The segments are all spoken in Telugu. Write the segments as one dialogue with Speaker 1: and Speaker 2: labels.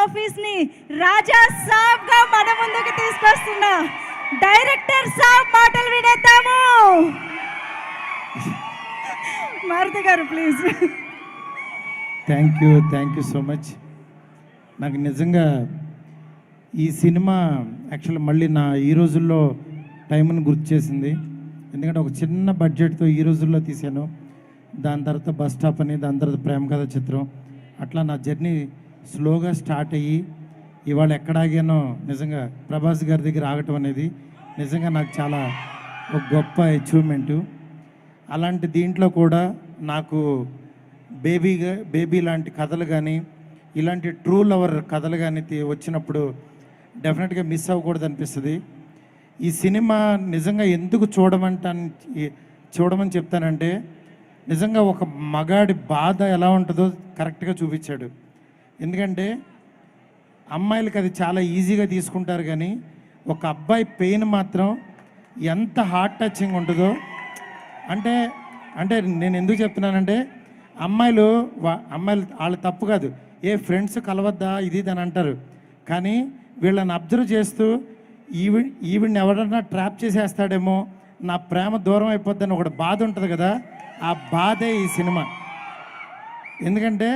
Speaker 1: ఆఫీస్ ని రాజా సాబ్ గా మన ముందుకు తీసుకొస్తున్న డైరెక్టర్ సాబ్ మాటలు వినేద్దాము. మారుతి గారు please.
Speaker 2: Thank you so much. నాకు నిజంగా ఈ సినిమా యాక్చువల్లీ మళ్ళీ నా ఈ రోజుల్లో టైంని గుర్తు చేసింది. ఎందుకంటే ఒక చిన్న బడ్జెట్తో ఈ రోజుల్లో తీశాను. దాని తర్వాత బస్ స్టాప్ అని, దాని తర్వాత ప్రేమ కథ చిత్రం, అట్లా నా జర్నీ స్లోగా స్టార్ట్ అయ్యి ఇవాళ ఎక్కడ ఆగానో నిజంగా ప్రభాస్ గారి దగ్గర ఆగటం అనేది నిజంగా నాకు చాలా ఒక గొప్ప అచీవ్మెంటు. అలాంటి దీంట్లో కూడా నాకు బేబీ లాంటి కథలు కానీ, ఇలాంటి ట్రూ లవర్ కథలు కానీ వచ్చినప్పుడు డెఫినెట్గా మిస్ అవ్వకూడదు అనిపిస్తుంది. ఈ సినిమా నిజంగా ఎందుకు చూడమని చెప్తానంటే, నిజంగా ఒక మగాడి బాధ ఎలా ఉంటుందో కరెక్ట్గా చూపించాడు. ఎందుకంటే అమ్మాయిలకి అది చాలా ఈజీగా తీసుకుంటారు, కానీ ఒక అబ్బాయి పెయిన్ మాత్రం ఎంత హార్ట్ టచింగ్ ఉంటుందో. అంటే నేను ఎందుకు చెప్తున్నానంటే, అమ్మాయిలు వాళ్ళ తప్పు కాదు, ఏ ఫ్రెండ్స్ కలవద్దా ఇది అని అంటారు, కానీ వీళ్ళని అబ్జర్వ్ చేస్తూ ఈవిడ్ని ఎవడన్నా ట్రాప్ చేసేస్తాడేమో, నా ప్రేమ దూరం అయిపోద్దని ఒకటి బాధ ఉంటుంది కదా, ఆ బాధే ఈ సినిమా. ఎందుకంటే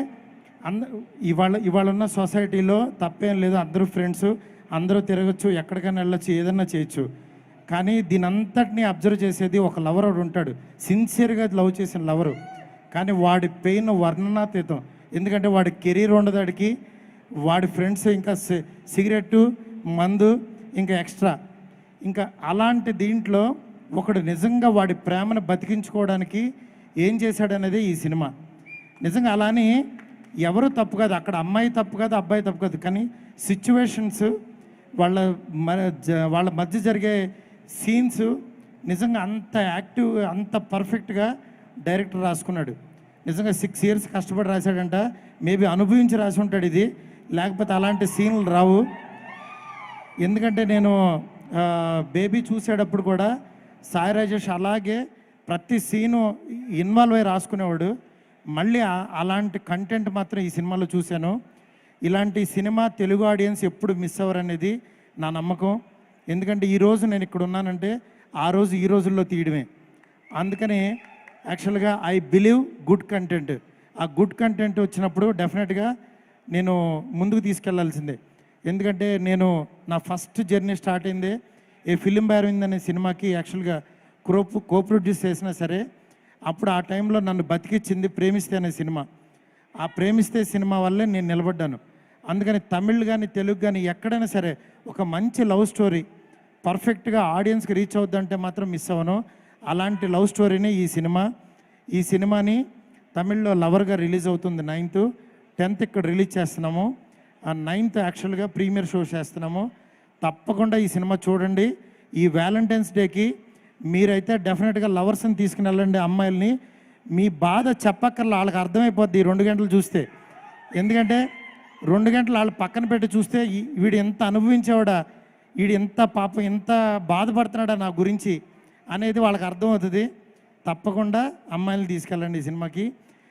Speaker 2: ఇవాళ ఉన్న సొసైటీలో తప్పేం లేదు, అందరూ ఫ్రెండ్స్, అందరూ తిరగచ్చు, ఎక్కడికైనా వెళ్ళొచ్చు, ఏదన్నా చేయొచ్చు. కానీ దీని అంతటినీ అబ్జర్వ్ చేసేది ఒక లవర్ ఉంటాడు, సిన్సియర్గా లవ్ చేసిన లవరు. కానీ వాడి పెయిన్ వర్ణనాతీతం. ఎందుకంటే వాడి కెరీర్ ఉండదాడికి, వాడి ఫ్రెండ్స్ ఇంకా సిగరెట్టు, మందు, ఇంకా ఎక్స్ట్రా, ఇంకా అలాంటి దీంట్లో ఒకడు నిజంగా వాడి ప్రేమను బతికించుకోవడానికి ఏం చేశాడనేది ఈ సినిమా. నిజంగా అలాని ఎవరు తప్పు కాదు, అక్కడ అమ్మాయి తప్పు కాదు, అబ్బాయి తప్పు కాదు, కానీ సిచ్యువేషన్స్, వాళ్ళ మధ్య జరిగే సీన్స్ నిజంగా అంత యాక్టివ్, అంత పర్ఫెక్ట్గా డైరెక్టర్ రాసుకున్నాడు. నిజంగా 6 years కష్టపడి రాశాడంట. మేబీ అనుభవించి రాసి ఉంటాడు ఇది, లేకపోతే అలాంటి సీన్లు రావు. ఎందుకంటే నేను బేబీ చూసేటప్పుడు కూడా సాయి రాజేష్ అలాగే ప్రతి సీను ఇన్వాల్వ్ అయ్యి రాసుకునేవాడు. మళ్ళీ అలాంటి కంటెంట్ మాత్రం ఈ సినిమాలో చూశాను. ఇలాంటి సినిమా తెలుగు ఆడియన్స్ ఎప్పుడు మిస్ అవ్వరు అనేది నా నమ్మకం. ఎందుకంటే ఈరోజు నేను ఇక్కడ ఉన్నానంటే ఆ రోజు ఈ రోజుల్లో తీయడమే. అందుకని యాక్చువల్గా ఐ బిలీవ్ గుడ్ కంటెంట్. ఆ గుడ్ కంటెంట్ వచ్చినప్పుడు డెఫినెట్గా నేను ముందుకు తీసుకెళ్లాల్సిందే. ఎందుకంటే నేను నా ఫస్ట్ జర్నీ స్టార్ట్ అయిందే ఏ ఫిలిం బ్యారవింద్ అనే సినిమాకి యాక్చువల్గా కో-ప్రొడ్యూస్ చేసినా సరే, అప్పుడు ఆ టైంలో నన్ను బతికిచ్చింది ప్రేమిస్తే అనే సినిమా. ఆ ప్రేమిస్తే సినిమా వల్లే నేను నిలబడ్డాను. అందుకని తమిళ్ కానీ తెలుగు కానీ ఎక్కడైనా సరే ఒక మంచి లవ్ స్టోరీ పర్ఫెక్ట్గా ఆడియన్స్కి రీచ్ అవుద్దంటే మాత్రం మిస్ అవ్వను. అలాంటి లవ్ స్టోరీనే ఈ సినిమా. ఈ సినిమాని తమిళ్లో లవర్గా రిలీజ్ అవుతుంది 9th, 10th ఇక్కడ రిలీజ్ చేస్తున్నాము. ఆ 9th యాక్చువల్గా ప్రీమియర్ షో చేస్తున్నాము. తప్పకుండా ఈ సినిమా చూడండి. ఈ వ్యాలంటైన్స్ డేకి మీరైతే డెఫినెట్గా లవర్స్ని తీసుకుని వెళ్ళండి. అమ్మాయిల్ని మీ బాధ చెప్పక్కర్లా, వాళ్ళకి అర్థమైపోద్ది ఈ 2 గంటలు చూస్తే. ఎందుకంటే 2 గంటలు వాళ్ళు పక్కన పెట్టి చూస్తే వీడు ఎంత అనుభవించేవాడా, వీడు ఎంత పాపం ఎంత బాధపడుతున్నాడా నా గురించి అనేది వాళ్ళకి అర్థమవుతుంది. తప్పకుండా అమ్మాయిలు తీసుకెళ్ళండి ఈ సినిమాకి.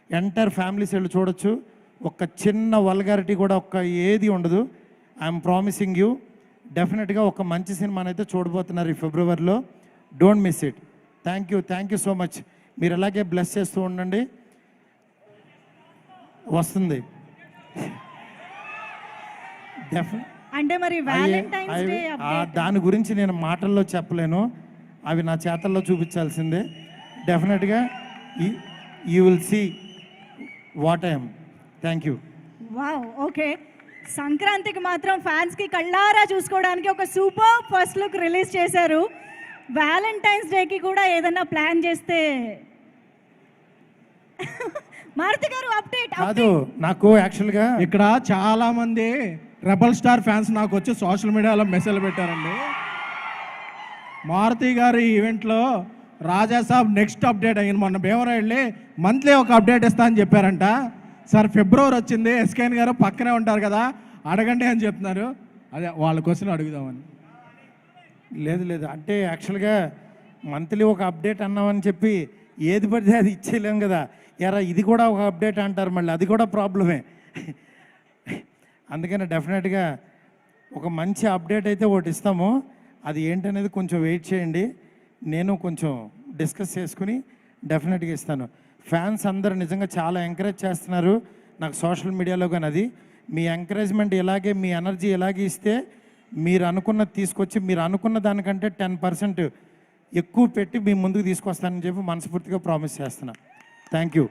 Speaker 2: ఎంటైర్ ఫ్యామిలీస్ వెళ్ళి చూడొచ్చు. ఒక చిన్న వల్గారిటీ కూడా ఏది ఉండదు. ఐఎమ్ ప్రామిసింగ్ యూ, డెఫినెట్గా ఒక మంచి సినిమానైతే చూడబోతున్నారు ఈ ఫిబ్రవరిలో. Don't miss it. Thank you so much. మీరు అలాగే బ్లెస్ చేస్తూ ఉండండి. వస్తుంది
Speaker 1: అంటే మరి వ్యాలంటైన్స్ డే
Speaker 2: దాని గురించి నేను మాటల్లో చెప్పలేను, అవి నా చేతల్లో చూపించాల్సిందే. డెఫినెట్గా you will see what I'm. Thank you.
Speaker 1: Wow, okay. సంక్రాంతికి మాత్రం ఫ్యాన్స్కి కళ్ళారా చూసుకోవడానికి ఒక సూపర్ ఫస్ట్ లుక్ రిలీజ్ చేశారు. వ్యాలంటైన్స్ డేకి కూడా ఏదన్నా ప్లాన్ చేస్తే మారుతి గారు అప్డేట్
Speaker 2: కాదు. నాకు యాక్చువల్గా
Speaker 3: ఇక్కడ చాలా మంది రెబల్ స్టార్ ఫ్యాన్స్ నాకు వచ్చి సోషల్ మీడియాలో మెసేజ్లు పెట్టారండి. మారుతి గారి ఈవెంట్లో రాజా సాబ్ నెక్స్ట్ అప్డేట్ అయ్యింది. మొన్న భీమవరం వెళ్ళి మంత్లీ ఒక అప్డేట్ ఇస్తా అని చెప్పారంట. సార్ ఫిబ్రవరి వచ్చింది, ఎస్కేఎన్ గారు పక్కనే ఉంటారు కదా, అడగండి అని చెప్తున్నారు. అదే వాళ్ళ క్వశ్చన్ అడుగుదామని.
Speaker 2: లేదు అంటే యాక్చువల్గా మంత్లీ ఒక అప్డేట్ అన్నామని చెప్పి ఏది పడితే అది ఇచ్చేయలేం కదా. ఎరా ఇది కూడా ఒక అప్డేట్ అంటారు, మళ్ళీ అది కూడా ప్రాబ్లమే. అందుకని డెఫినెట్గా ఒక మంచి అప్డేట్ అయితే ఒకటి ఇస్తాము. అది ఏంటనేది కొంచెం వెయిట్ చేయండి. నేను కొంచెం డిస్కస్ చేసుకుని డెఫినెట్గా ఇస్తాను. ఫ్యాన్స్ అందరూ నిజంగా చాలా ఎంకరేజ్ చేస్తున్నారు నాకు సోషల్ మీడియాలో. కానీ అది మీ ఎంకరేజ్మెంట్ ఇలాగే, మీ ఎనర్జీ ఇలాగే ఇస్తే మీరు అనుకున్నది తీసుకొచ్చి, మీరు అనుకున్న దానికంటే 10% ఎక్కువ పెట్టి మీ ముందుకు తీసుకొస్తానని చెప్పి మనస్ఫూర్తిగా ప్రామిస్ చేస్తున్నా. Thank you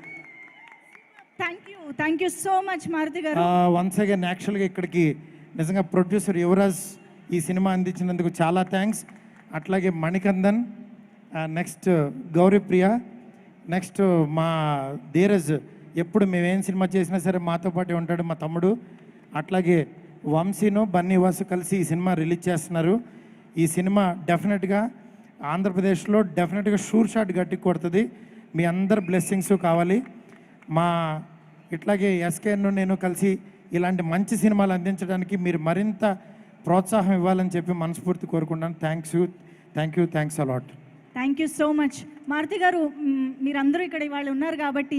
Speaker 1: so much Maruti గారు.
Speaker 2: వన్స్ అగైన్ యాక్చువల్గా ఇక్కడికి నిజంగా ప్రొడ్యూసర్ యువరాజ్ ఈ సినిమా అందించినందుకు చాలా థ్యాంక్స్. అట్లాగే మణికందన్, నెక్స్ట్ గౌరీప్రియ, నెక్స్ట్ మా ధీరజ్, ఎప్పుడు మేమేం సినిమా చేసినా సరే మాతో పాటే ఉంటాడు మా తమ్ముడు. అట్లాగే వంశీను బన్నీవాసు కలిసి ఈ సినిమా రిలీజ్ చేస్తున్నారు. ఈ సినిమా డెఫినెట్గా ఆంధ్రప్రదేశ్లో డెఫినెట్గా షూర్ షాట్ గట్టి కొడుతుంది. మీ అందరు బ్లెస్సింగ్స్ కావాలి. మా ఇట్లాగే ఎస్కేఎన్ నేను కలిసి ఇలాంటి మంచి సినిమాలు అందించడానికి మీరు మరింత ప్రోత్సాహం ఇవ్వాలని చెప్పి మనస్ఫూర్తి కోరుకుంటాను. Thanks a lot.
Speaker 1: Thank you so much Maruti గారు. మీరందరూ ఇక్కడ ఇవాళ ఉన్నారు కాబట్టి